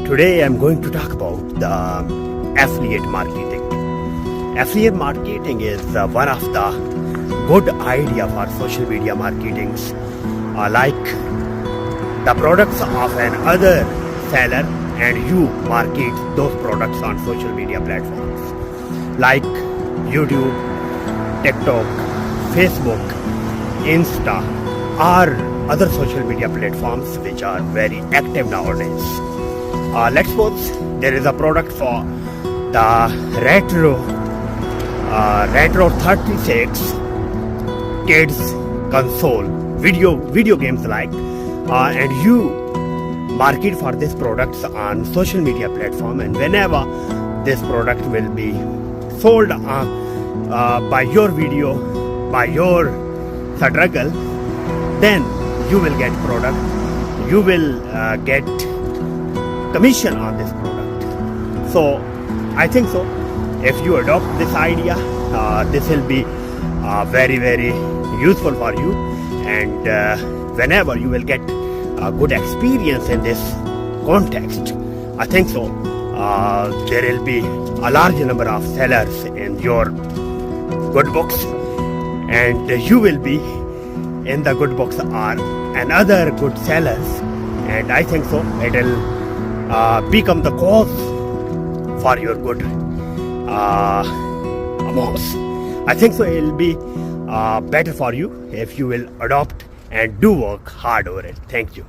Today I'm going to talk about the affiliate marketing. Affiliate marketing is one of the good idea for social media marketing. Like the products of another seller and you market those products on social media platforms like YouTube, TikTok, Facebook, Insta, or other social media platforms which are very active nowadays. Let's suppose there is a product for the Retro 36 kids console video games like and you market for these products on social media platform, and whenever this product will be sold by your video, by your struggle, then you will get product, you will get commission on this product. So I think so if you adopt this idea, this will be very useful for you, and whenever you will get a good experience in this context, I think so there will be a large number of sellers in your good books, and you will be in the good books are another good sellers, and I think so it will become the cause for your good amounts. I think so it will be better for you if you will adopt and do work hard over it. Thank you.